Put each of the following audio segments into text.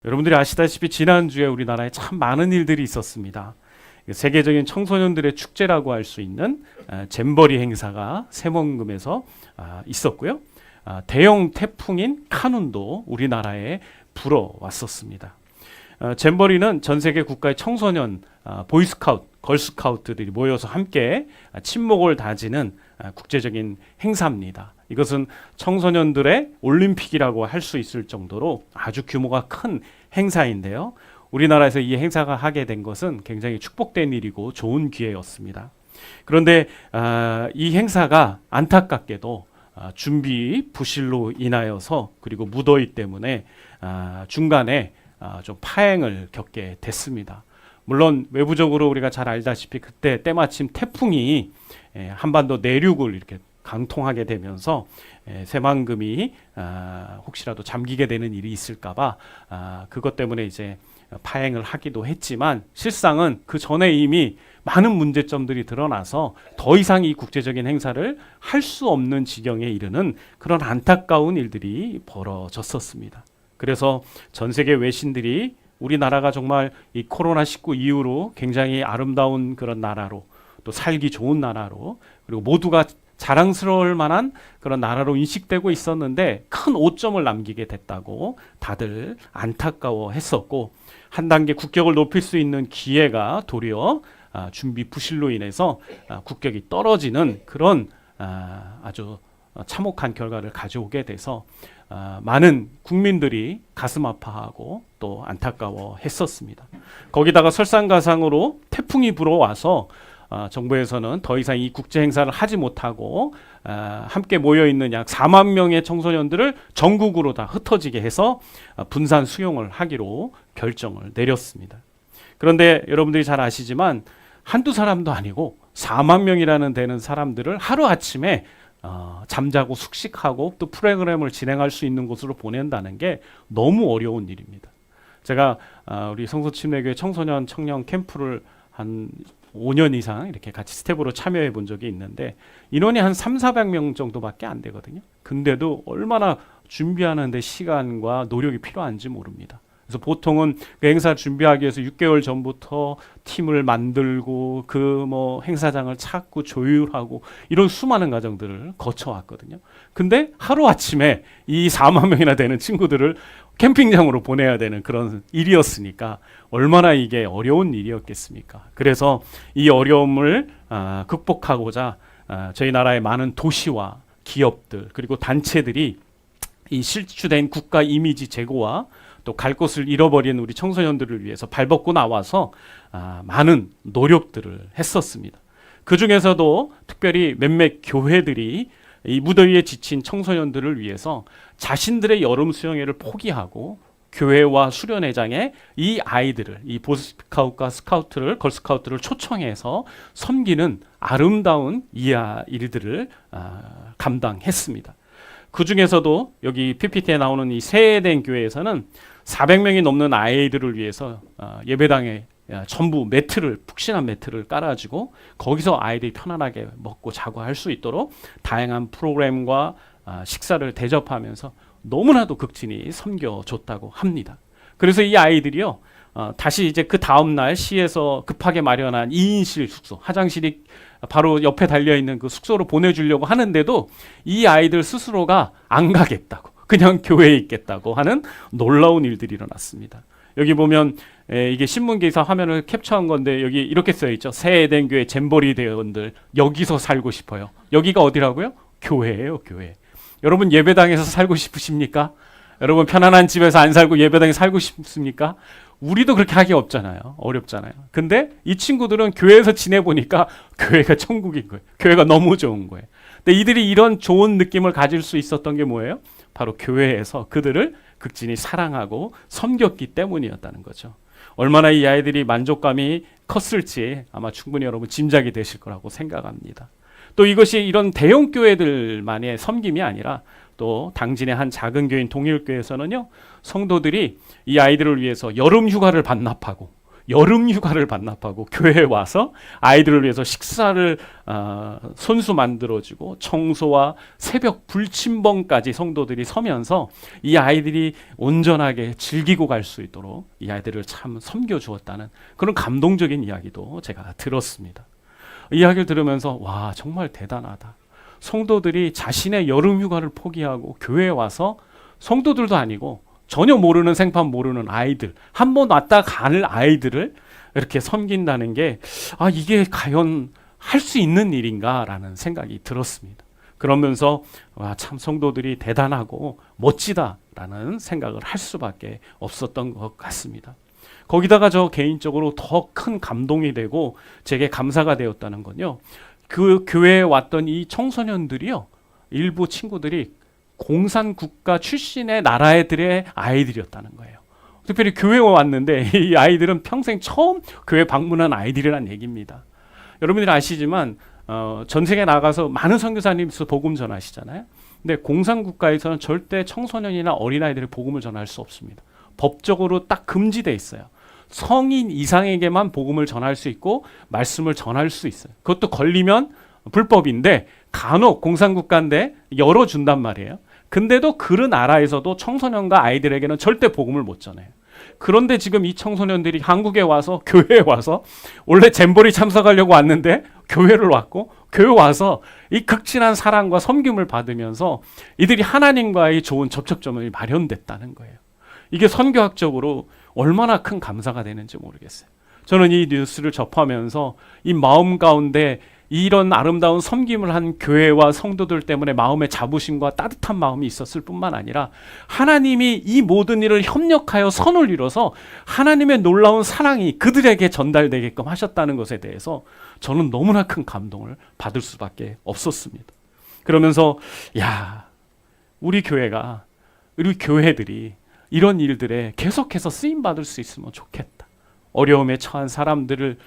여러분들이 아시다시피 지난주에 우리나라에 참 많은 일들이 있었습니다. 세계적인 청소년들의 축제라고 할 수 있는 잼버리 행사가 세먼금에서 있었고요. 대형 태풍인 카눈도 우리나라에 불어왔었습니다. 잼버리는 전 세계 국가의 청소년 보이스카우트, 걸스카우트들이 모여서 함께 친목을 다지는 국제적인 행사입니다. 이것은 청소년들의 올림픽이라고 할 수 있을 정도로 아주 규모가 큰 행사인데요. 우리나라에서 이 행사가 하게 된 것은 굉장히 축복된 일이고 좋은 기회였습니다. 그런데 이 행사가 안타깝게도 준비 부실로 인하여서 그리고 무더위 때문에 중간에 좀 파행을 겪게 됐습니다. 물론 외부적으로 우리가 잘 알다시피 그때 때마침 태풍이 한반도 내륙을 이렇게 강통하게 되면서 새만금이 혹시라도 잠기게 되는 일이 있을까봐 그것 때문에 이제 파행을 하기도 했지만 실상은 그 전에 이미 많은 문제점들이 드러나서 더 이상 이 국제적인 행사를 할 수 없는 지경에 이르는 그런 안타까운 일들이 벌어졌었습니다. 그래서 전 세계 외신들이 우리나라가 정말 이 코로나19 이후로 굉장히 아름다운 그런 나라로 또 살기 좋은 나라로 그리고 모두가 자랑스러울 만한 그런 나라로 인식되고 있었는데 큰 오점을 남기게 됐다고 다들 안타까워했었고 한 단계 국격을 높일 수 있는 기회가 도리어 준비 부실로 인해서 국격이 떨어지는 그런 아주 참혹한 결과를 가져오게 돼서 많은 국민들이 가슴 아파하고 또 안타까워했었습니다. 거기다가 설상가상으로 태풍이 불어와서 정부에서는 더 이상 이 국제 행사를 하지 못하고 함께 모여 있는 약 4만 명의 청소년들을 전국으로 다 흩어지게 해서 분산 수용을 하기로 결정을 내렸습니다. 그런데 여러분들이 잘 아시지만 한두 사람도 아니고 4만 명이라는 되는 사람들을 하루아침에 잠자고 숙식하고 또 프로그램을 진행할 수 있는 곳으로 보낸다는 게 너무 어려운 일입니다. 제가 우리 성소침례교회 청소년 청년 캠프를 한 5년 이상 이렇게 같이 스텝으로 참여해 본 적이 있는데 인원이 한 3,400명 정도밖에 안 되거든요. 근데도 얼마나 준비하는 데 시간과 노력이 필요한지 모릅니다. 그래서 보통은 그 행사 준비하기 위해서 6개월 전부터 팀을 만들고 그 뭐 행사장을 찾고 조율하고 이런 수많은 과정들을 거쳐왔거든요. 근데 하루아침에 이 4만 명이나 되는 친구들을 캠핑장으로 보내야 되는 그런 일이었으니까 얼마나 이게 어려운 일이었겠습니까? 그래서 이 어려움을 극복하고자 저희 나라의 많은 도시와 기업들 그리고 단체들이 이 실추된 국가 이미지 제고와 또 갈 곳을 잃어버린 우리 청소년들을 위해서 발벗고 나와서 많은 노력들을 했었습니다. 그 중에서도 특별히 몇몇 교회들이 이 무더위에 지친 청소년들을 위해서 자신들의 여름 수영회를 포기하고 교회와 수련회장에 이 아이들을 이 보스카웃과 스카우트를 걸스카우트를 초청해서 섬기는 아름다운 일들을 감당했습니다. 그 중에서도 여기 PPT에 나오는 이 세eden 교회에서는 400명이 넘는 아이들을 위해서 예배당에 전부 푹신한 매트를 깔아주고 거기서 아이들이 편안하게 먹고 자고 할 수 있도록 다양한 프로그램과 식사를 대접하면서 너무나도 극진히 섬겨줬다고 합니다. 그래서 이 아이들이요 다시 이제 그 다음날 시에서 급하게 마련한 2인실 숙소, 화장실이 바로 옆에 달려있는 그 숙소로 보내주려고 하는데도 이 아이들 스스로가 안 가겠다고 그냥 교회에 있겠다고 하는 놀라운 일들이 일어났습니다. 여기 보면 이게 신문기사 화면을 캡처한 건데 여기 이렇게 써있죠. 세eden 교회 잼버리 대원들 여기서 살고 싶어요. 여기가 어디라고요? 교회예요, 교회. 여러분 예배당에서 살고 싶으십니까? 여러분 편안한 집에서 안 살고 예배당에 살고 싶습니까? 우리도 그렇게 하기 없잖아요. 어렵잖아요. 근데 이 친구들은 교회에서 지내보니까 교회가 천국인 거예요. 교회가 너무 좋은 거예요. 근데 이들이 이런 좋은 느낌을 가질 수 있었던 게 뭐예요? 바로 교회에서 그들을 극진히 사랑하고 섬겼기 때문이었다는 거죠. 얼마나 이 아이들이 만족감이 컸을지 아마 충분히 여러분 짐작이 되실 거라고 생각합니다. 또 이것이 이런 대형 교회들만의 섬김이 아니라 또 당진의 한 작은 교회인 동일교회에서는요 성도들이 이 아이들을 위해서 여름 휴가를 반납하고 여름 휴가를 반납하고 교회에 와서 아이들을 위해서 식사를 손수 만들어주고 청소와 새벽 불침번까지 성도들이 서면서 이 아이들이 온전하게 즐기고 갈 수 있도록 이 아이들을 참 섬겨주었다는 그런 감동적인 이야기도 제가 들었습니다. 이야기를 들으면서 와, 정말 대단하다. 성도들이 자신의 여름 휴가를 포기하고 교회에 와서 성도들도 아니고 전혀 모르는, 생판 모르는 아이들, 한 번 왔다 가는 아이들을 이렇게 섬긴다는 게 이게 과연 할 수 있는 일인가라는 생각이 들었습니다. 그러면서 와, 참 성도들이 대단하고 멋지다라는 생각을 할 수밖에 없었던 것 같습니다. 거기다가 저 개인적으로 더 큰 감동이 되고 제게 감사가 되었다는 건요, 그 교회에 왔던 이 청소년들이요, 일부 친구들이 공산국가 출신의 나라들의 아이들이었다는 거예요. 특별히 교회에 왔는데 이 아이들은 평생 처음 교회 방문한 아이들이란 얘기입니다. 여러분들이 아시지만 전 세계 나가서 많은 선교사님이 복음 전하시잖아요. 근데 공산국가에서는 절대 청소년이나 어린아이들이 복음을 전할 수 없습니다. 법적으로 딱 금지돼 있어요. 성인 이상에게만 복음을 전할 수 있고 말씀을 전할 수 있어요. 그것도 걸리면 불법인데 간혹 공산국가인데 열어준단 말이에요. 근데도 그 나라에서도 청소년과 아이들에게는 절대 복음을 못 전해요. 그런데 지금 이 청소년들이 한국에 와서, 교회에 와서, 원래 잼버리 참석하려고 왔는데 교회를 왔고, 교회 와서 이 극진한 사랑과 섬김을 받으면서 이들이 하나님과의 좋은 접촉점이 마련됐다는 거예요. 이게 선교학적으로 얼마나 큰 감사가 되는지 모르겠어요. 저는 이 뉴스를 접하면서 이 마음 가운데 이런 아름다운 섬김을 한 교회와 성도들 때문에 마음의 자부심과 따뜻한 마음이 있었을 뿐만 아니라 하나님이 이 모든 일을 협력하여 선을 이뤄서 하나님의 놀라운 사랑이 그들에게 전달되게끔 하셨다는 것에 대해서 저는 너무나 큰 감동을 받을 수밖에 없었습니다. 그러면서 우리 교회가, 우리 교회들이 이런 일들에 계속해서 쓰임받을 수 있으면 좋겠다. 어려움에 처한 사람들을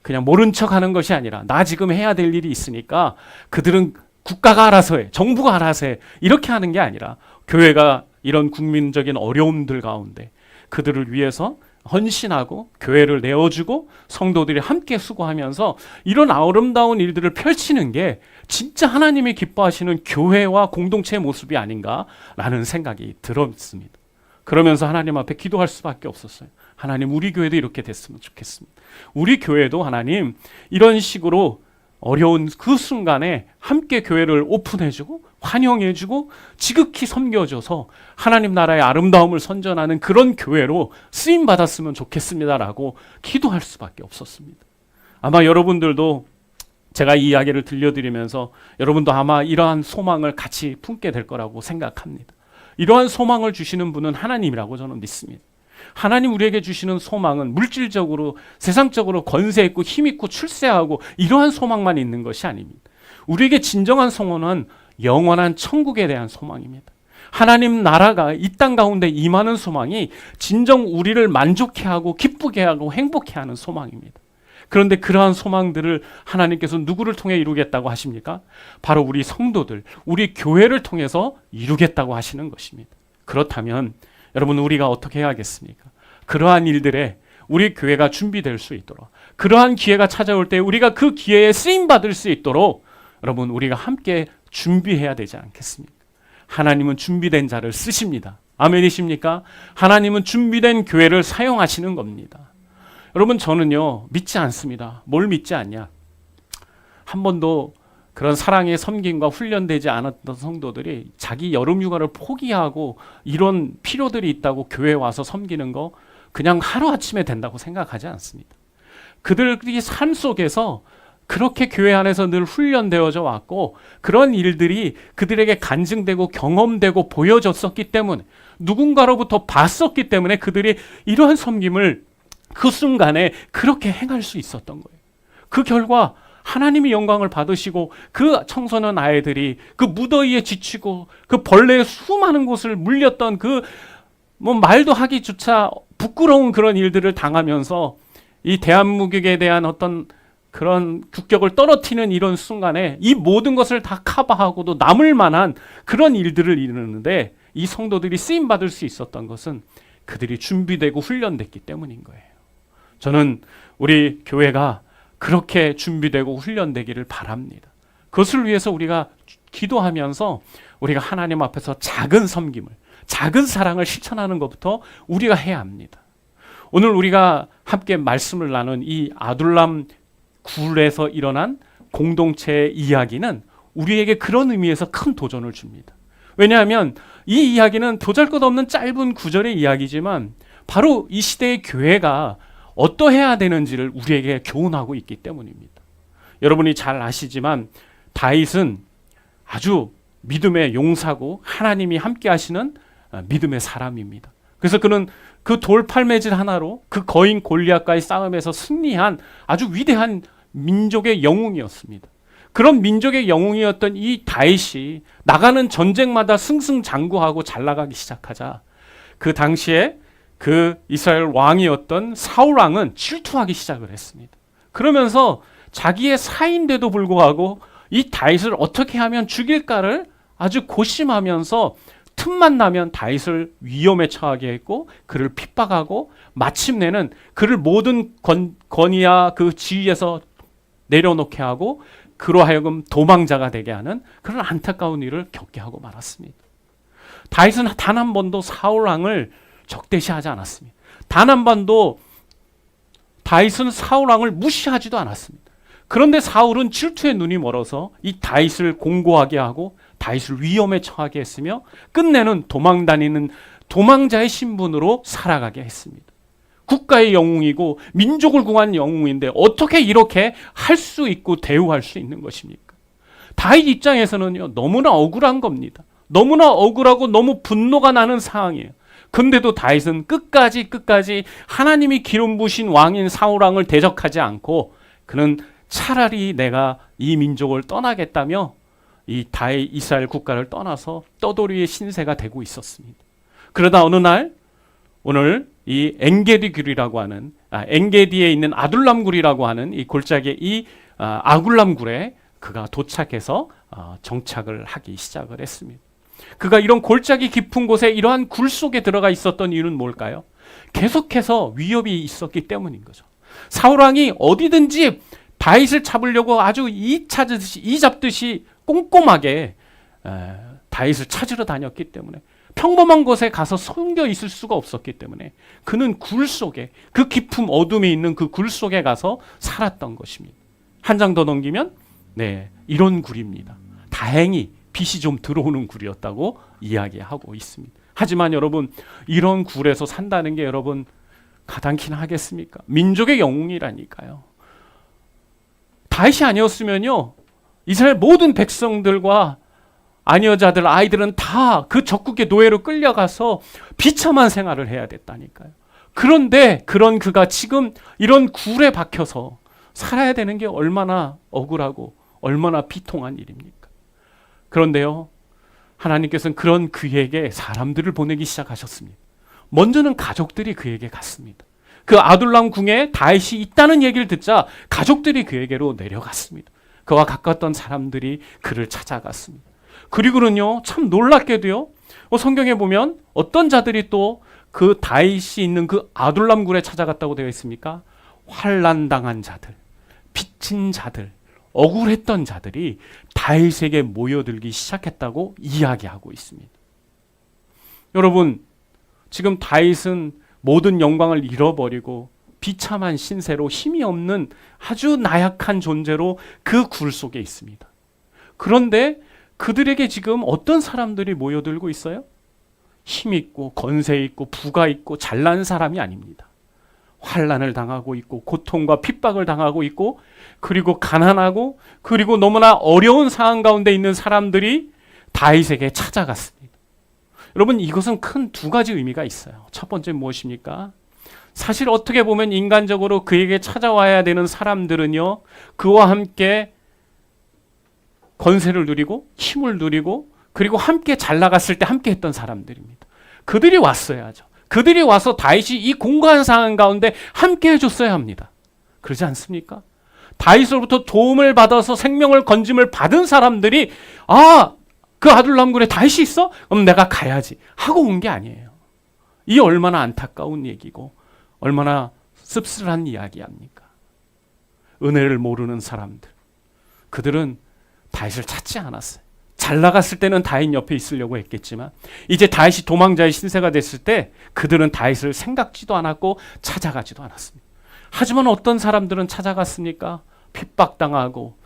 그냥 모른 척하는 것이 아니라 나 지금 해야 될 일이 있으니까 그들은 국가가 알아서 해, 정부가 알아서 해, 이렇게 하는 게 아니라 교회가 이런 국민적인 어려움들 가운데 그들을 위해서 헌신하고 교회를 내어주고 성도들이 함께 수고하면서 이런 아름다운 일들을 펼치는 게 진짜 하나님이 기뻐하시는 교회와 공동체의 모습이 아닌가라는 생각이 들었습니다. 그러면서 하나님 앞에 기도할 수밖에 없었어요. 하나님, 우리 교회도 이렇게 됐으면 좋겠습니다. 우리 교회도 하나님 이런 식으로 어려운 그 순간에 함께 교회를 오픈해주고 환영해주고 지극히 섬겨줘서 하나님 나라의 아름다움을 선전하는 그런 교회로 쓰임받았으면 좋겠습니다라고 기도할 수밖에 없었습니다. 아마 여러분들도 제가 이 이야기를 들려드리면서 여러분도 아마 이러한 소망을 같이 품게 될 거라고 생각합니다. 이러한 소망을 주시는 분은 하나님이라고 저는 믿습니다. 하나님 우리에게 주시는 소망은 물질적으로, 세상적으로 권세 있고 힘 있고 출세하고 이러한 소망만 있는 것이 아닙니다. 우리에게 진정한 소망은 영원한 천국에 대한 소망입니다. 하나님 나라가 이 땅 가운데 임하는 소망이 진정 우리를 만족해 하고 기쁘게 하고 행복해 하는 소망입니다. 그런데 그러한 소망들을 하나님께서 누구를 통해 이루겠다고 하십니까? 바로 우리 성도들, 우리 교회를 통해서 이루겠다고 하시는 것입니다. 그렇다면 여러분, 우리가 어떻게 해야겠습니까? 그러한 일들에 우리 교회가 준비될 수 있도록, 그러한 기회가 찾아올 때 우리가 그 기회에 쓰임받을 수 있도록 여러분, 우리가 함께 준비해야 되지 않겠습니까? 하나님은 준비된 자를 쓰십니다. 아멘이십니까? 하나님은 준비된 교회를 사용하시는 겁니다. 여러분, 저는요 믿지 않습니다. 뭘 믿지 않냐? 한 번도 그런 사랑의 섬김과 훈련되지 않았던 성도들이 자기 여름 휴가를 포기하고 이런 필요들이 있다고 교회에 와서 섬기는 거 그냥 하루아침에 된다고 생각하지 않습니다. 그들이 삶 속에서 그렇게 교회 안에서 늘 훈련되어져 왔고 그런 일들이 그들에게 간증되고 경험되고 보여졌었기 때문에, 누군가로부터 봤었기 때문에 그들이 이러한 섬김을 그 순간에 그렇게 행할 수 있었던 거예요. 그 결과 하나님이 영광을 받으시고 그 청소년 아이들이 그 무더위에 지치고 그 벌레의 수많은 곳을 물렸던 그 말도 하기조차 부끄러운 그런 일들을 당하면서 이 대한민국에 대한 어떤 그런 국격을 떨어뜨리는 이런 순간에 이 모든 것을 다 커버하고도 남을 만한 그런 일들을 이루는데 이 성도들이 쓰임받을 수 있었던 것은 그들이 준비되고 훈련됐기 때문인 거예요. 저는 우리 교회가 그렇게 준비되고 훈련되기를 바랍니다. 그것을 위해서 우리가 기도하면서 우리가 하나님 앞에서 작은 섬김을, 작은 사랑을 실천하는 것부터 우리가 해야 합니다. 오늘 우리가 함께 말씀을 나눈 이 아둘람 굴에서 일어난 공동체의 이야기는 우리에게 그런 의미에서 큰 도전을 줍니다. 왜냐하면 이 이야기는 보잘것없는 짧은 구절의 이야기지만 바로 이 시대의 교회가 어떠해야 되는지를 우리에게 교훈하고 있기 때문입니다. 여러분이 잘 아시지만 다윗은 아주 믿음의 용사고 하나님이 함께 하시는 믿음의 사람입니다. 그래서 그는 그 돌팔매질 하나로 그 거인 골리앗과의 싸움에서 승리한 아주 위대한 민족의 영웅이었습니다. 그런 민족의 영웅이었던 이 다윗이 나가는 전쟁마다 승승장구하고 잘 나가기 시작하자 그 당시에 그 이스라엘 왕이었던 사울 왕은 질투하기 시작을 했습니다. 그러면서 자기의 사인데도 불구하고 이 다윗을 어떻게 하면 죽일까를 아주 고심하면서 틈만 나면 다윗을 위험에 처하게 했고 그를 핍박하고 마침내는 그를 모든 권위와 그 지위에서 내려놓게 하고 그로 하여금 도망자가 되게 하는 그런 안타까운 일을 겪게 하고 말았습니다. 다윗은 단 한 번도 사울 왕을 적대시하지 않았습니다. 단 한 번도 다윗은 사울 왕을 무시하지도 않았습니다. 그런데 사울은 질투에 눈이 멀어서 이 다윗을 공고하게 하고 다윗을 위험에 처하게 했으며 끝내는 도망다니는 도망자의 신분으로 살아가게 했습니다. 국가의 영웅이고 민족을 구한 영웅인데 어떻게 이렇게 할 수 있고 대우할 수 있는 것입니까? 다윗 입장에서는요, 너무나 억울한 겁니다. 너무나 억울하고 너무 분노가 나는 상황이에요. 근데도 다윗은 끝까지 하나님이 기름 부으신 왕인 사울 왕을 대적하지 않고 그는 차라리 내가 이 민족을 떠나겠다며 이 다윗 이스라엘 국가를 떠나서 떠돌이의 신세가 되고 있었습니다. 그러다 어느 날 오늘 이 엔게디 굴이라고 하는 엔게디에 있는 아둘람 굴이라고 하는 이 골짜기의 이 아둘람 굴에 그가 도착해서 정착을 하기 시작을 했습니다. 그가 이런 골짜기 깊은 곳에 이러한 굴 속에 들어가 있었던 이유는 뭘까요? 계속해서 위협이 있었기 때문인 거죠. 사울 왕이 어디든지 다윗을 잡으려고 아주 이 잡듯이 꼼꼼하게 다윗을 찾으러 다녔기 때문에 평범한 곳에 가서 숨겨 있을 수가 없었기 때문에 그는 굴 속에 그 깊은 어둠이 있는 그 굴 속에 가서 살았던 것입니다. 한 장 더 넘기면 이런 굴입니다. 다행히 빛이 좀 들어오는 굴이었다고 이야기하고 있습니다. 하지만 여러분 이런 굴에서 산다는 게 여러분 가당키나 하겠습니까? 민족의 영웅이라니까요. 다윗이 아니었으면요 이스라엘 모든 백성들과 아녀자들 아이들은 다 그 적국의 노예로 끌려가서 비참한 생활을 해야 됐다니까요. 그런데 그런 그가 지금 이런 굴에 박혀서 살아야 되는 게 얼마나 억울하고 얼마나 비통한 일입니까? 그런데요 하나님께서는 그런 그에게 사람들을 보내기 시작하셨습니다. 먼저는 가족들이 그에게 갔습니다. 그 아둘람 궁에 다윗이 있다는 얘기를 듣자 가족들이 그에게로 내려갔습니다. 그와 가까웠던 사람들이 그를 찾아갔습니다. 그리고는요 참 놀랍게도요 성경에 보면 어떤 자들이 또 그 다윗이 있는 그 아둘람 굴에 찾아갔다고 되어 있습니까? 환난당한 자들, 빚진 자들, 억울했던 자들이 다윗에게 모여들기 시작했다고 이야기하고 있습니다. 여러분 지금 다윗은 모든 영광을 잃어버리고 비참한 신세로 힘이 없는 아주 나약한 존재로 그 굴 속에 있습니다. 그런데 그들에게 지금 어떤 사람들이 모여들고 있어요? 힘 있고 권세 있고 부가 있고 잘난 사람이 아닙니다. 환난을 당하고 있고 고통과 핍박을 당하고 있고 그리고 가난하고 그리고 너무나 어려운 상황 가운데 있는 사람들이 다윗에게 찾아갔습니다. 여러분 이것은 큰 두 가지 의미가 있어요. 첫 번째 무엇입니까? 사실 어떻게 보면 인간적으로 그에게 찾아와야 되는 사람들은요 그와 함께 권세를 누리고 힘을 누리고 그리고 함께 잘 나갔을 때 함께 했던 사람들입니다. 그들이 왔어야죠. 그들이 와서 다윗이 이 공고한 상황 가운데 함께 해줬어야 합니다. 그러지 않습니까? 다윗으로부터 도움을 받아서 생명을 건짐을 받은 사람들이 그 아둘람 굴에 다윗이 있어? 그럼 내가 가야지 하고 온 게 아니에요. 이 얼마나 안타까운 얘기고 얼마나 씁쓸한 이야기 아닙니까? 은혜를 모르는 사람들, 그들은 다윗을 찾지 않았어요. 잘 나갔을 때는 다윗 옆에 있으려고 했겠지만 이제 다윗이 도망자의 신세가 됐을 때 그들은 다윗을 생각지도 않았고 찾아가지도 않았습니다. 하지만 어떤 사람들은 찾아갔습니까? 핍박당하고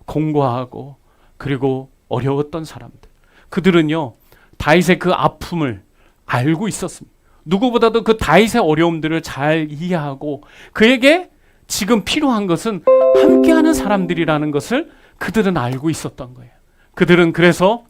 공고하고 그리고 어려웠던 사람들, 그들은요 다윗의 그 아픔을 알고 있었습니다. 누구보다도 그 다윗의 어려움들을 잘 이해하고 그에게 지금 필요한 것은 함께하는 사람들이라는 것을 그들은 알고 있었던 거예요. 그들은 그래서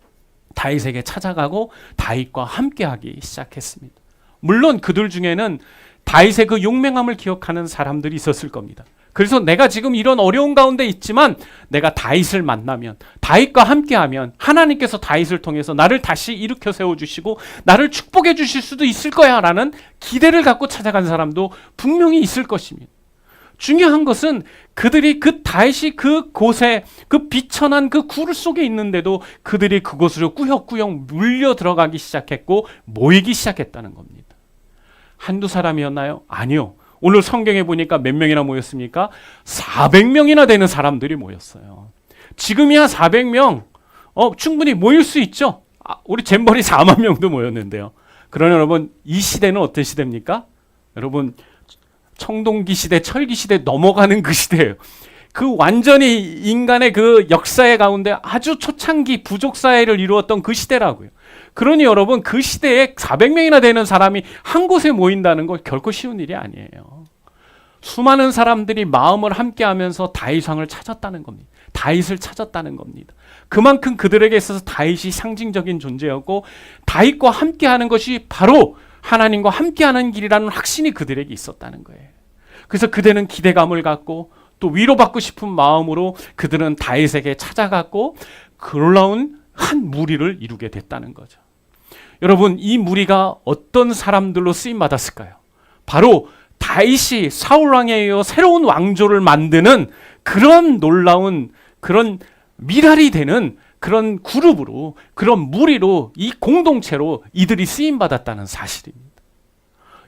다윗에게 찾아가고 다윗과 함께하기 시작했습니다. 물론 그들 중에는 다윗의 그 용맹함을 기억하는 사람들이 있었을 겁니다. 그래서 내가 지금 이런 어려운 가운데 있지만 내가 다윗을 만나면, 다윗과 함께하면 하나님께서 다윗을 통해서 나를 다시 일으켜 세워주시고 나를 축복해 주실 수도 있을 거야 라는 기대를 갖고 찾아간 사람도 분명히 있을 것입니다. 중요한 것은 그들이 그 다윗이 그 곳에 그 비천한 그 굴 속에 있는데도 그들이 그곳으로 꾸역꾸역 물려 들어가기 시작했고 모이기 시작했다는 겁니다. 한두 사람이었나요? 아니요. 오늘 성경에 보니까 몇 명이나 모였습니까? 400명이나 되는 사람들이 모였어요. 지금이야 400명 충분히 모일 수 있죠. 우리 잼버리 4만 명도 모였는데요. 그러나 여러분 이 시대는 어떤 시대입니까? 여러분 청동기 시대, 철기 시대 넘어가는 그 시대예요. 그 완전히 인간의 그 역사의 가운데 아주 초창기 부족 사회를 이루었던 그 시대라고요. 그러니 여러분 그 시대에 400명이나 되는 사람이 한 곳에 모인다는 건 결코 쉬운 일이 아니에요. 수많은 사람들이 마음을 함께하면서 다윗 왕을 찾았다는 겁니다. 다윗을 찾았다는 겁니다. 그만큼 그들에게 있어서 다윗이 상징적인 존재였고 다윗과 함께하는 것이 바로 하나님과 함께하는 길이라는 확신이 그들에게 있었다는 거예요. 그래서 그들은 기대감을 갖고 또 위로받고 싶은 마음으로 그들은 다윗에게 찾아갔고 놀라운 한 무리를 이루게 됐다는 거죠. 여러분 이 무리가 어떤 사람들로 쓰임받았을까요? 바로 다윗이 사울왕에 이어 새로운 왕조를 만드는 그런 놀라운 그런 미랄이 되는 그런 그룹으로, 그런 무리로, 이 공동체로 이들이 쓰임받았다는 사실입니다.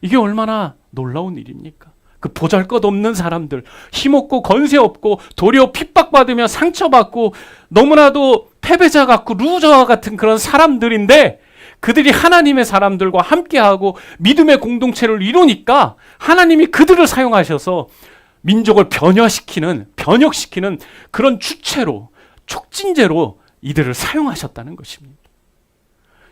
이게 얼마나 놀라운 일입니까? 그 보잘것없는 사람들, 힘없고 권세없고 도리어 핍박받으며 상처받고 너무나도 패배자 같고 루저와 같은 그런 사람들인데 그들이 하나님의 사람들과 함께하고 믿음의 공동체를 이루니까 하나님이 그들을 사용하셔서 민족을 변혁시키는 그런 주체로, 촉진제로 이들을 사용하셨다는 것입니다.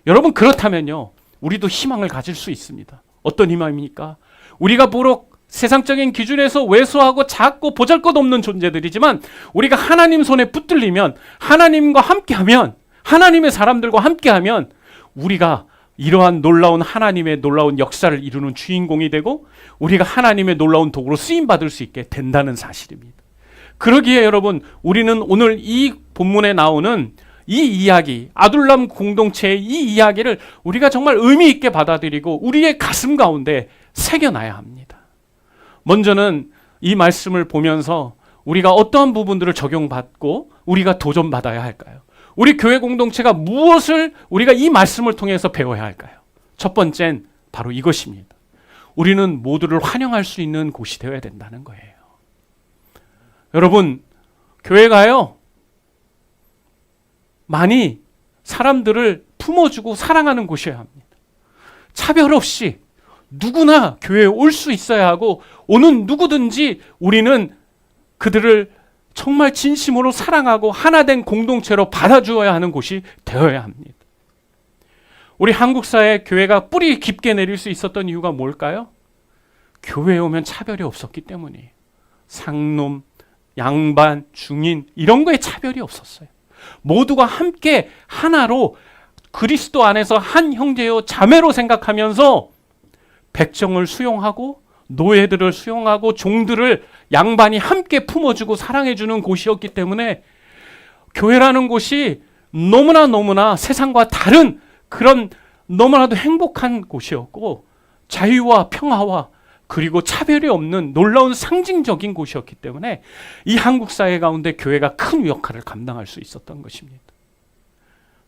여러분 그렇다면요 우리도 희망을 가질 수 있습니다. 어떤 희망입니까? 우리가 비록 세상적인 기준에서 왜소하고 작고 보잘것없는 존재들이지만 우리가 하나님 손에 붙들리면, 하나님과 함께하면, 하나님의 사람들과 함께하면 우리가 이러한 놀라운 하나님의 놀라운 역사를 이루는 주인공이 되고 우리가 하나님의 놀라운 도구로 쓰임받을 수 있게 된다는 사실입니다. 그러기에 여러분 우리는 오늘 이 본문에 나오는 이 이야기, 아둘람 공동체의 이 이야기를 우리가 정말 의미 있게 받아들이고 우리의 가슴 가운데 새겨놔야 합니다. 먼저는 이 말씀을 보면서 우리가 어떠한 부분들을 적용받고 우리가 도전받아야 할까요? 우리 교회 공동체가 무엇을 우리가 이 말씀을 통해서 배워야 할까요? 첫 번째는 바로 이것입니다. 우리는 모두를 환영할 수 있는 곳이 되어야 된다는 거예요. 여러분, 교회가요, 많이 사람들을 품어주고 사랑하는 곳이어야 합니다. 차별 없이 누구나 교회에 올 수 있어야 하고 오는 누구든지 우리는 그들을 정말 진심으로 사랑하고 하나된 공동체로 받아주어야 하는 곳이 되어야 합니다. 우리 한국 사회 교회가 뿌리 깊게 내릴 수 있었던 이유가 뭘까요? 교회에 오면 차별이 없었기 때문이에요. 상놈, 양반, 중인 이런 거에 차별이 없었어요. 모두가 함께 하나로 그리스도 안에서 한 형제요 자매로 생각하면서 백정을 수용하고 노예들을 수용하고 종들을 양반이 함께 품어주고 사랑해주는 곳이었기 때문에 교회라는 곳이 너무나 세상과 다른 그런 너무나도 행복한 곳이었고 자유와 평화와 그리고 차별이 없는 놀라운 상징적인 곳이었기 때문에 이 한국 사회 가운데 교회가 큰 역할을 감당할 수 있었던 것입니다.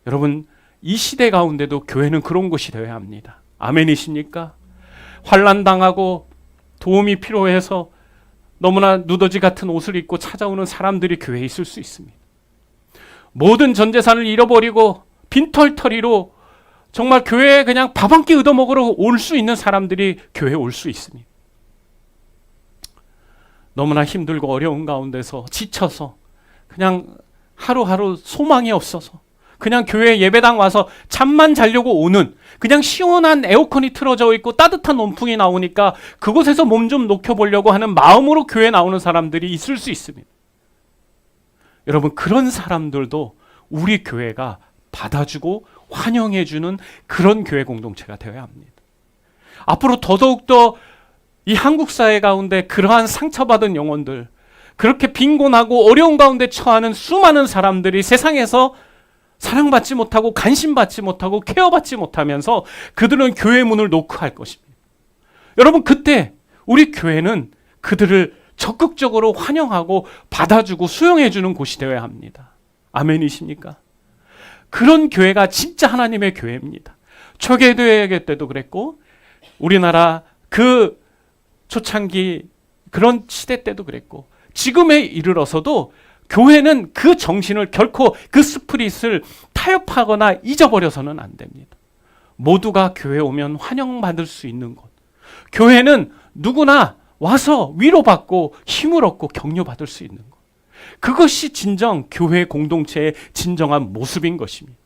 여러분 이 시대 가운데도 교회는 그런 곳이 되어야 합니다. 아멘이십니까? 환난당하고 도움이 필요해서 너무나 누더지 같은 옷을 입고 찾아오는 사람들이 교회에 있을 수 있습니다. 모든 전 재산을 잃어버리고 빈털터리로 정말 교회에 그냥 밥 한 끼 얻어먹으러 올 수 있는 사람들이 교회에 올 수 있습니다. 너무나 힘들고 어려운 가운데서 지쳐서 그냥 하루하루 소망이 없어서 그냥 교회 예배당 와서 잠만 자려고 오는, 그냥 시원한 에어컨이 틀어져 있고 따뜻한 온풍이 나오니까 그곳에서 몸 좀 녹여보려고 하는 마음으로 교회에 나오는 사람들이 있을 수 있습니다. 여러분, 그런 사람들도 우리 교회가 받아주고 환영해주는 그런 교회 공동체가 되어야 합니다. 앞으로 더더욱더 이 한국 사회 가운데 그러한 상처받은 영혼들, 그렇게 빈곤하고 어려운 가운데 처하는 수많은 사람들이 세상에서 사랑받지 못하고 관심받지 못하고 케어받지 못하면서 그들은 교회 문을 노크할 것입니다. 여러분, 그때 우리 교회는 그들을 적극적으로 환영하고 받아주고 수용해주는 곳이 되어야 합니다. 아멘이십니까? 그런 교회가 진짜 하나님의 교회입니다. 초대교회 때도 그랬고 우리나라 그 초창기 그런 시대 때도 그랬고 지금에 이르러서도 교회는 그 정신을 결코 그 스피릿을 타협하거나 잊어버려서는 안 됩니다. 모두가 교회에 오면 환영받을 수 있는 곳. 교회는 누구나 와서 위로받고 힘을 얻고 격려받을 수 있는 것. 그것이 진정 교회 공동체의 진정한 모습인 것입니다.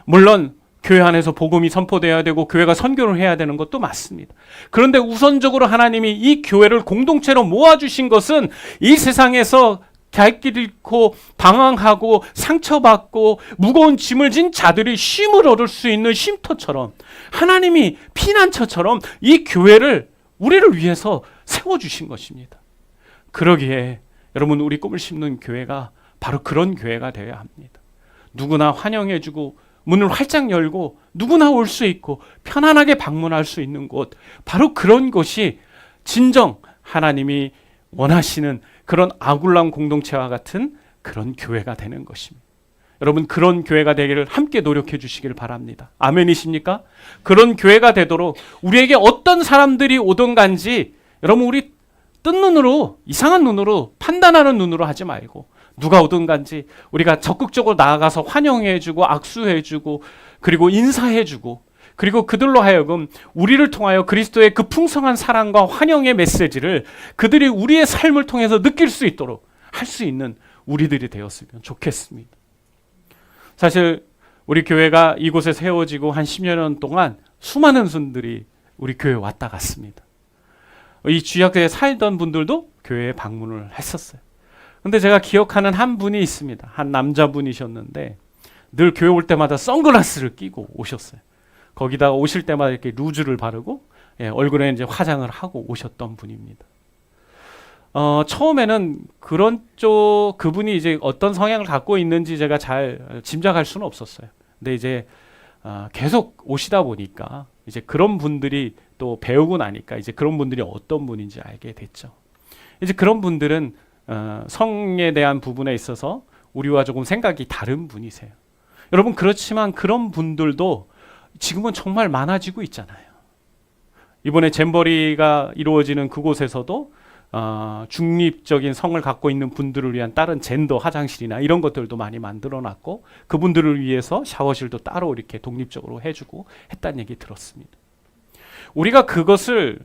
물론 교회 안에서 복음이 선포되어야 되고 교회가 선교를 해야 되는 것도 맞습니다. 그런데 우선적으로 하나님이 이 교회를 공동체로 모아주신 것은 이 세상에서 갈 길 잃고 방황하고 상처받고 무거운 짐을 진 자들이 쉼을 얻을 수 있는 쉼터처럼, 하나님이 피난처처럼 이 교회를 우리를 위해서 세워주신 것입니다. 그러기에 여러분, 우리 꿈을 심는 교회가 바로 그런 교회가 되어야 합니다. 누구나 환영해주고 문을 활짝 열고 누구나 올 수 있고 편안하게 방문할 수 있는 곳, 바로 그런 곳이 진정 하나님이 원하시는 그런 아굴람 공동체와 같은 그런 교회가 되는 것입니다. 여러분, 그런 교회가 되기를 함께 노력해 주시길 바랍니다. 아멘이십니까? 그런 교회가 되도록 우리에게 어떤 사람들이 오든 간지 여러분, 우리 뜬 눈으로, 이상한 눈으로, 판단하는 눈으로 하지 말고 누가 오든 간지 우리가 적극적으로 나아가서 환영해주고 악수해주고 그리고 인사해주고, 그리고 그들로 하여금 우리를 통하여 그리스도의 그 풍성한 사랑과 환영의 메시지를 그들이 우리의 삶을 통해서 느낄 수 있도록 할 수 있는 우리들이 되었으면 좋겠습니다. 사실 우리 교회가 이곳에 세워지고 한 10여 년 동안 수많은 분들이 우리 교회에 왔다 갔습니다. 이 주역에 살던 분들도 교회에 방문을 했었어요. 근데 제가 기억하는 한 분이 있습니다. 한 남자분이셨는데 늘 교회 올 때마다 선글라스를 끼고 오셨어요. 거기다가 오실 때마다 이렇게 루즈를 바르고 얼굴에 이제 화장을 하고 오셨던 분입니다. 처음에는 그런 그분이 이제 어떤 성향을 갖고 있는지 제가 잘 짐작할 수는 없었어요. 근데 이제 계속 오시다 보니까 이제 그런 분들이 또 배우고 나니까 이제 그런 분들이 어떤 분인지 알게 됐죠. 이제 그런 분들은 성에 대한 부분에 있어서 우리와 조금 생각이 다른 분이세요. 여러분, 그렇지만 그런 분들도 지금은 정말 많아지고 있잖아요. 이번에 잼버리가 이루어지는 그곳에서도 중립적인 성을 갖고 있는 분들을 위한 다른 젠더 화장실이나 이런 것들도 많이 만들어놨고 그분들을 위해서 샤워실도 따로 이렇게 독립적으로 해주고 했다는 얘기 들었습니다. 우리가 그것을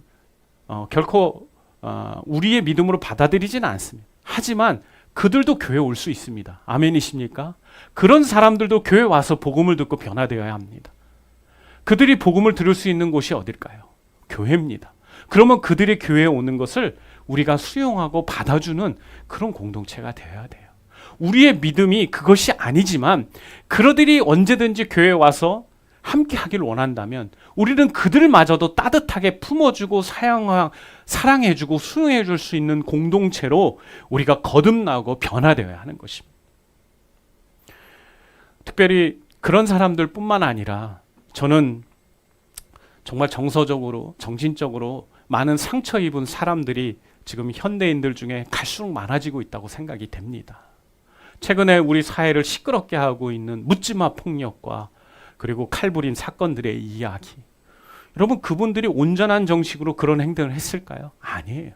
결코 우리의 믿음으로 받아들이지는 않습니다. 하지만 그들도 교회에 올 수 있습니다. 아멘이십니까? 그런 사람들도 교회에 와서 복음을 듣고 변화되어야 합니다. 그들이 복음을 들을 수 있는 곳이 어딜까요? 교회입니다. 그러면 그들이 교회에 오는 것을 우리가 수용하고 받아주는 그런 공동체가 되어야 돼요. 우리의 믿음이 그것이 아니지만 그들이 언제든지 교회에 와서 함께 하길 원한다면 우리는 그들마저도 따뜻하게 품어주고 사랑해주고 수용해줄 수 있는 공동체로 우리가 거듭나고 변화되어야 하는 것입니다. 특별히 그런 사람들 뿐만 아니라 저는 정말 정서적으로 정신적으로 많은 상처 입은 사람들이 지금 현대인들 중에 갈수록 많아지고 있다고 생각이 됩니다. 최근에 우리 사회를 시끄럽게 하고 있는 묻지마 폭력과 그리고 칼부림 사건들의 이야기, 여러분, 그분들이 온전한 정식으로 그런 행동을 했을까요? 아니에요.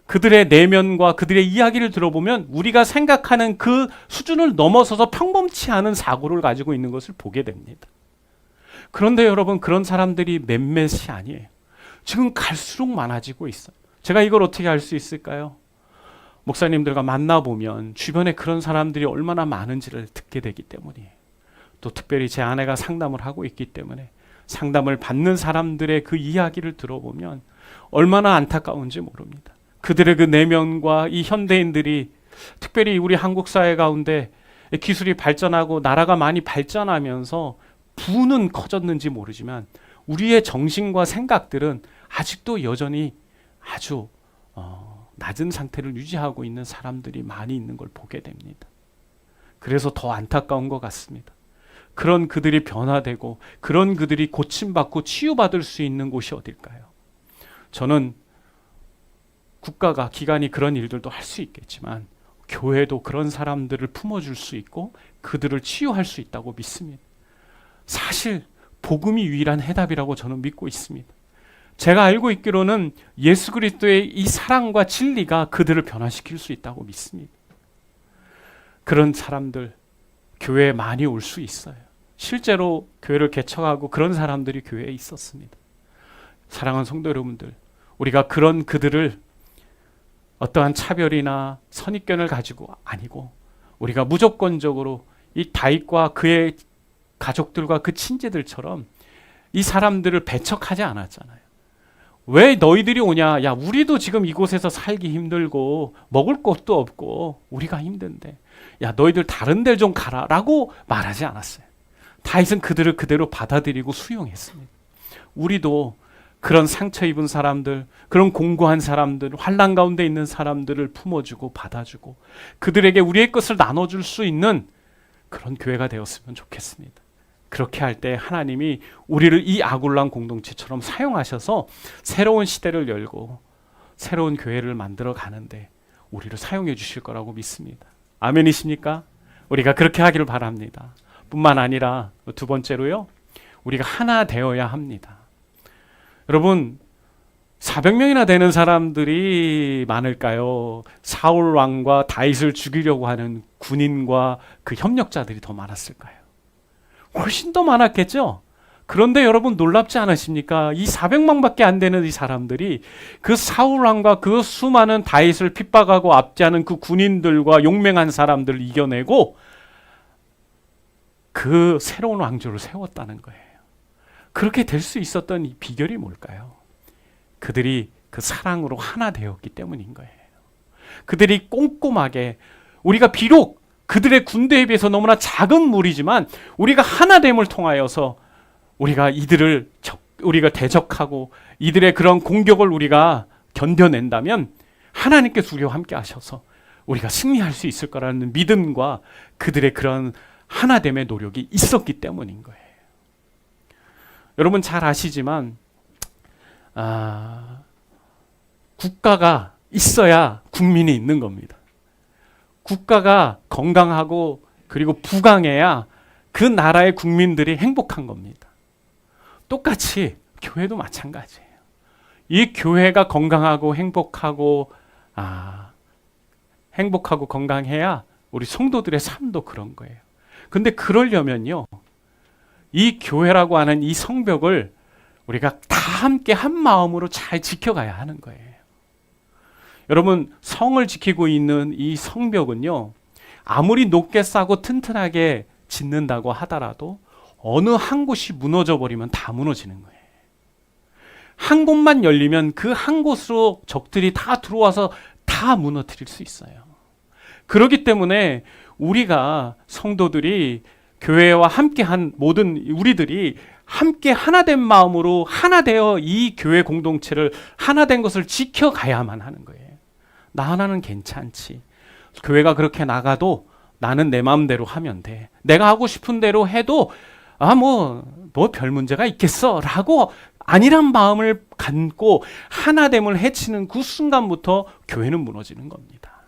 그들의 내면과 그들의 이야기를 들어보면 우리가 생각하는 그 수준을 넘어서서 평범치 않은 사고를 가지고 있는 것을 보게 됩니다. 그런데 여러분, 그런 사람들이 몇몇이 아니에요. 지금 갈수록 많아지고 있어요. 제가 이걸 어떻게 알 수 있을까요? 목사님들과 만나보면 주변에 그런 사람들이 얼마나 많은지를 듣게 되기 때문이에요. 또 특별히 제 아내가 상담을 하고 있기 때문에 상담을 받는 사람들의 그 이야기를 들어보면 얼마나 안타까운지 모릅니다. 그들의 그 내면과 이 현대인들이, 특별히 우리 한국 사회 가운데 기술이 발전하고 나라가 많이 발전하면서 부는 커졌는지 모르지만 우리의 정신과 생각들은 아직도 여전히 아주 낮은 상태를 유지하고 있는 사람들이 많이 있는 걸 보게 됩니다. 그래서 더 안타까운 것 같습니다. 그런 그들이 변화되고 그런 그들이 고침받고 치유받을 수 있는 곳이 어딜까요? 저는 국가가, 기관이 그런 일들도 할 수 있겠지만 교회도 그런 사람들을 품어줄 수 있고 그들을 치유할 수 있다고 믿습니다. 사실 복음이 유일한 해답이라고 저는 믿고 있습니다. 제가 알고 있기로는 예수 그리스도의 이 사랑과 진리가 그들을 변화시킬 수 있다고 믿습니다. 그런 사람들 교회에 많이 올 수 있어요. 실제로 교회를 개척하고 그런 사람들이 교회에 있었습니다. 사랑하는 성도 여러분들, 우리가 그런 그들을 어떠한 차별이나 선입견을 가지고 아니고 우리가 무조건적으로 이 다윗과 그의 가족들과 그 친지들처럼 이 사람들을 배척하지 않았잖아요. 왜 너희들이 오냐? 야, 우리도 지금 이곳에서 살기 힘들고 먹을 것도 없고 우리가 힘든데 야, 너희들 다른 데 좀 가라 라고 말하지 않았어요. 다윗은 그들을 그대로 받아들이고 수용했습니다. 우리도 그런 상처 입은 사람들, 그런 공고한 사람들, 환난 가운데 있는 사람들을 품어주고 받아주고 그들에게 우리의 것을 나눠줄 수 있는 그런 교회가 되었으면 좋겠습니다. 그렇게 할 때 하나님이 우리를 이 아굴란 공동체처럼 사용하셔서 새로운 시대를 열고 새로운 교회를 만들어 가는데 우리를 사용해 주실 거라고 믿습니다. 아멘이십니까? 우리가 그렇게 하기를 바랍니다. 뿐만 아니라 두 번째로요, 우리가 하나 되어야 합니다. 여러분, 400명이나 되는 사람들이 많을까요? 사울 왕과 다윗을 죽이려고 하는 군인과 그 협력자들이 더 많았을까요? 훨씬 더 많았겠죠? 그런데 여러분 놀랍지 않으십니까? 이 400명밖에 안 되는 이 사람들이 그 사울 왕과 그 수많은 다윗을 핍박하고 압제하는 그 군인들과 용맹한 사람들을 이겨내고 그 새로운 왕조를 세웠다는 거예요. 그렇게 될 수 있었던 이 비결이 뭘까요? 그들이 그 사랑으로 하나 되었기 때문인 거예요. 그들이 꼼꼼하게, 우리가 비록 그들의 군대에 비해서 너무나 작은 무리지만 우리가 하나됨을 통하여서 우리가 이들을 우리가 대적하고 이들의 그런 공격을 우리가 견뎌낸다면 하나님께서 우리와 함께 하셔서 우리가 승리할 수 있을 거라는 믿음과 그들의 그런 하나됨의 노력이 있었기 때문인 거예요. 여러분 잘 아시지만 국가가 있어야 국민이 있는 겁니다. 국가가 건강하고 그리고 부강해야 그 나라의 국민들이 행복한 겁니다. 똑같이 교회도 마찬가지예요. 이 교회가 건강하고 행복하고 건강해야 우리 성도들의 삶도 그런 거예요. 근데 그러려면요, 이 교회라고 하는 이 성벽을 우리가 다 함께 한 마음으로 잘 지켜가야 하는 거예요. 여러분, 성을 지키고 있는 이 성벽은요, 아무리 높게 쌓고 튼튼하게 짓는다고 하더라도 어느 한 곳이 무너져 버리면 다 무너지는 거예요. 한 곳만 열리면 그 한 곳으로 적들이 다 들어와서 다 무너뜨릴 수 있어요. 그렇기 때문에 우리가 성도들이 교회와 함께한 모든 우리들이 함께 하나된 마음으로 하나 되어 이 교회 공동체를 하나된 것을 지켜가야만 하는 거예요. 나 하나는 괜찮지. 교회가 그렇게 나가도 나는 내 마음대로 하면 돼. 내가 하고 싶은 대로 해도 뭐 별 문제가 있겠어 라고 아니란 마음을 갖고 하나됨을 해치는 그 순간부터 교회는 무너지는 겁니다.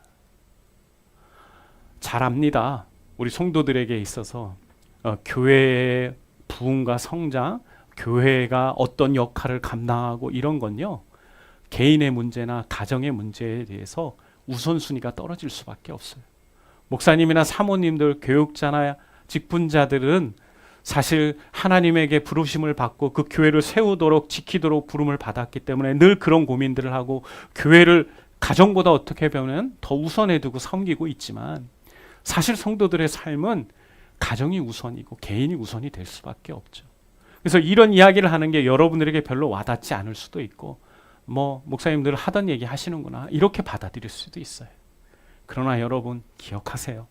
잘 압니다. 우리 성도들에게 있어서 교회의 부흥과 성장, 교회가 어떤 역할을 감당하고 이런 건요, 개인의 문제나 가정의 문제에 대해서 우선순위가 떨어질 수밖에 없어요. 목사님이나 사모님들, 교육자나 직분자들은 사실 하나님에게 부르심을 받고 그 교회를 세우도록 지키도록 부름을 받았기 때문에 늘 그런 고민들을 하고 교회를 가정보다 어떻게 보면 더 우선해 두고 섬기고 있지만, 사실 성도들의 삶은 가정이 우선이고 개인이 우선이 될 수밖에 없죠. 그래서 이런 이야기를 하는 게 여러분들에게 별로 와닿지 않을 수도 있고, 목사님들 하던 얘기 하시는구나 이렇게 받아들일 수도 있어요. 그러나 여러분 기억하세요.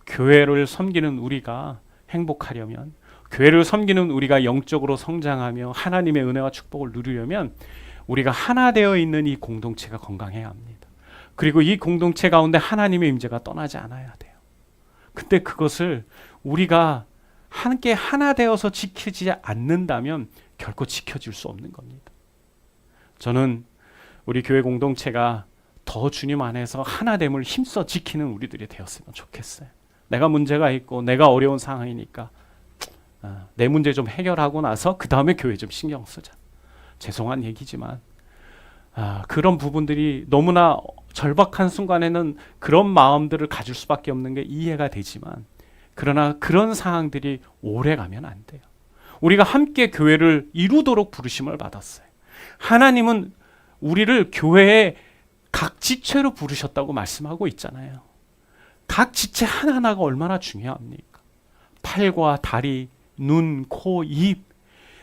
교회를 섬기는 우리가 행복하려면, 교회를 섬기는 우리가 영적으로 성장하며 하나님의 은혜와 축복을 누리려면 우리가 하나 되어 있는 이 공동체가 건강해야 합니다. 그리고 이 공동체 가운데 하나님의 임재가 떠나지 않아야 돼요. 근데 그것을 우리가 함께 하나 되어서 지키지 않는다면 결코 지켜질 수 없는 겁니다. 저는 우리 교회 공동체가 더 주님 안에서 하나됨을 힘써 지키는 우리들이 되었으면 좋겠어요. 내가 문제가 있고 내가 어려운 상황이니까 내 문제 좀 해결하고 나서 그 다음에 교회 좀 신경 쓰자. 죄송한 얘기지만 그런 부분들이 너무나 절박한 순간에는 그런 마음들을 가질 수밖에 없는 게 이해가 되지만, 그러나 그런 상황들이 오래 가면 안 돼요. 우리가 함께 교회를 이루도록 부르심을 받았어요. 하나님은 우리를 교회의 각 지체로 부르셨다고 말씀하고 있잖아요. 각 지체 하나하나가 얼마나 중요합니까? 팔과 다리, 눈, 코, 입,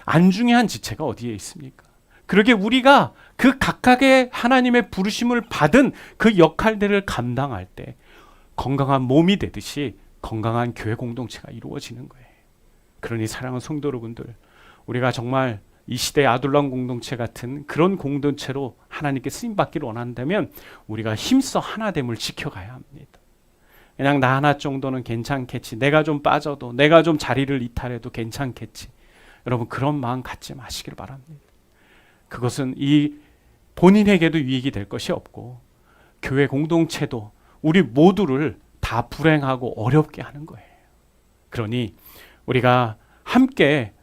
안 중요한 지체가 어디에 있습니까? 그러게 우리가 그 각각의 하나님의 부르심을 받은 그 역할들을 감당할 때 건강한 몸이 되듯이 건강한 교회 공동체가 이루어지는 거예요. 그러니 사랑하는 성도 여러분들, 우리가 정말 이 시대의 아둘람 공동체 같은 그런 공동체로 하나님께 쓰임받기를 원한다면 우리가 힘써 하나됨을 지켜가야 합니다. 그냥 나 하나 정도는 괜찮겠지, 내가 좀 빠져도, 내가 좀 자리를 이탈해도 괜찮겠지, 여러분 그런 마음 갖지 마시길 바랍니다. 그것은 이 본인에게도 유익이 될 것이 없고 교회 공동체도 우리 모두를 다 불행하고 어렵게 하는 거예요. 그러니 우리가 함께,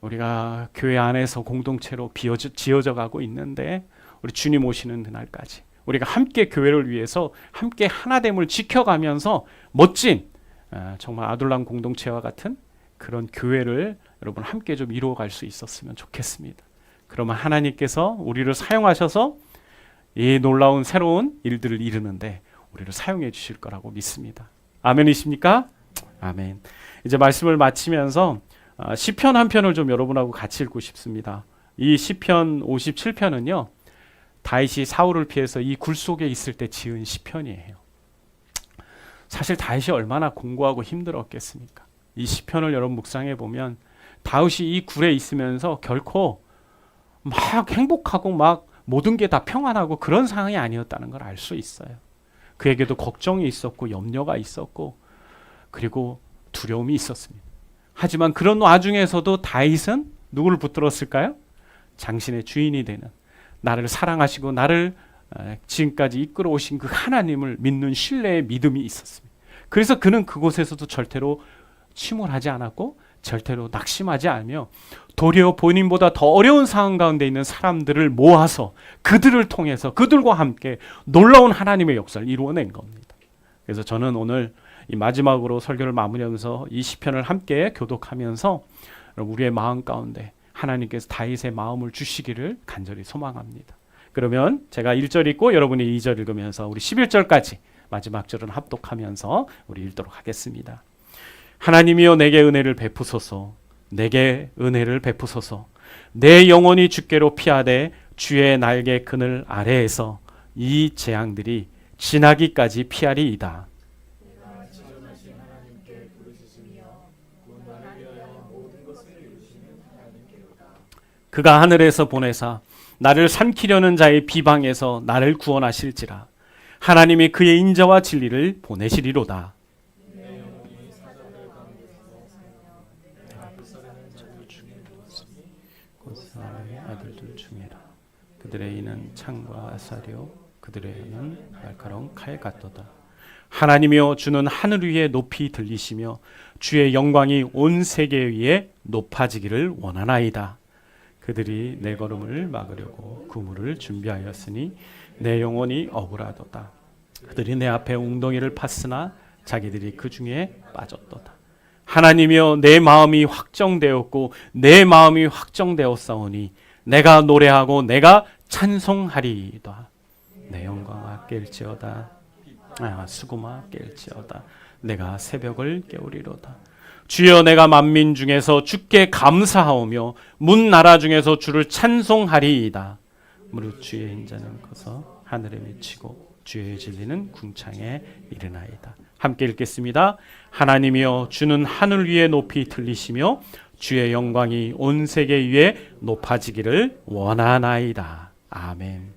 우리가 교회 안에서 공동체로 지어져 가고 있는데 우리 주님 오시는 그날까지 우리가 함께 교회를 위해서 함께 하나됨을 지켜가면서 멋진 정말 아둘람 공동체와 같은 그런 교회를 여러분 함께 좀 이루어갈 수 있었으면 좋겠습니다. 그러면 하나님께서 우리를 사용하셔서 이 놀라운 새로운 일들을 이루는데 우리를 사용해 주실 거라고 믿습니다. 아멘이십니까? 아멘. 이제 말씀을 마치면서 시편 한 편을 좀 여러분하고 같이 읽고 싶습니다. 이 시편 57편은요. 다윗이 사울을 피해서 이 굴 속에 있을 때 지은 시편이에요. 사실 다윗이 얼마나 공고하고 힘들었겠습니까? 이 시편을 여러분 묵상해 보면 다윗이 이 굴에 있으면서 결코 막 행복하고 막 모든 게 다 평안하고 그런 상황이 아니었다는 걸 알 수 있어요. 그에게도 걱정이 있었고 염려가 있었고 그리고 두려움이 있었습니다. 하지만 그런 와중에서도 다윗은 누구를 붙들었을까요? 당신의 주인이 되는, 나를 사랑하시고 나를 지금까지 이끌어 오신 그 하나님을 믿는 신뢰의 믿음이 있었습니다. 그래서 그는 그곳에서도 절대로 침울하지 않았고 절대로 낙심하지 않으며 도리어 본인보다 더 어려운 상황 가운데 있는 사람들을 모아서 그들을 통해서 그들과 함께 놀라운 하나님의 역사를 이루어낸 겁니다. 그래서 저는 오늘 이 마지막으로 설교를 마무리하면서 이 시편을 함께 교독하면서 우리의 마음 가운데 하나님께서 다윗의 마음을 주시기를 간절히 소망합니다. 그러면 제가 1절 읽고 여러분이 2절 읽으면서 우리 11절까지 마지막 절은 합독하면서 우리 읽도록 하겠습니다. 하나님이여 내게 은혜를 베푸소서. 내게 은혜를 베푸소서. 내 영혼이 주께로 피하되 주의 날개 그늘 아래에서 이 재앙들이 지나기까지 피하리이다. 그가 하늘에서 보내사 나를 삼키려는 자의 비방에서 나를 구원하실지라. 하나님이 그의 인자와 진리를 보내시리로다. 곧사람의 아들들 중에라. 그들의 이는 창과 아사리요 그들의 이는 날카로운 칼 같도다. 하나님이여 주는 하늘 위에 높이 들리시며 주의 영광이 온 세계 위에 높아지기를 원하나이다. 그들이 내 걸음을 막으려고 그물을 준비하였으니 내 영혼이 억울하도다. 그들이 내 앞에 웅덩이를 팠으나 자기들이 그 중에 빠졌도다. 하나님이여 내 마음이 확정되었고 내 마음이 확정되었사오니 내가 노래하고 내가 찬송하리이다. 내 영광아 깰지어다. 수고마 깰지어다. 내가 새벽을 깨우리로다. 주여 내가 만민 중에서 주께 감사하오며 문 나라 중에서 주를 찬송하리이다. 무릇 주의 인자는 커서 하늘에 미치고 주의 진리는 궁창에 이르나이다. 함께 읽겠습니다. 하나님이여 주는 하늘 위에 높이 들리시며 주의 영광이 온 세계 위에 높아지기를 원하나이다. 아멘.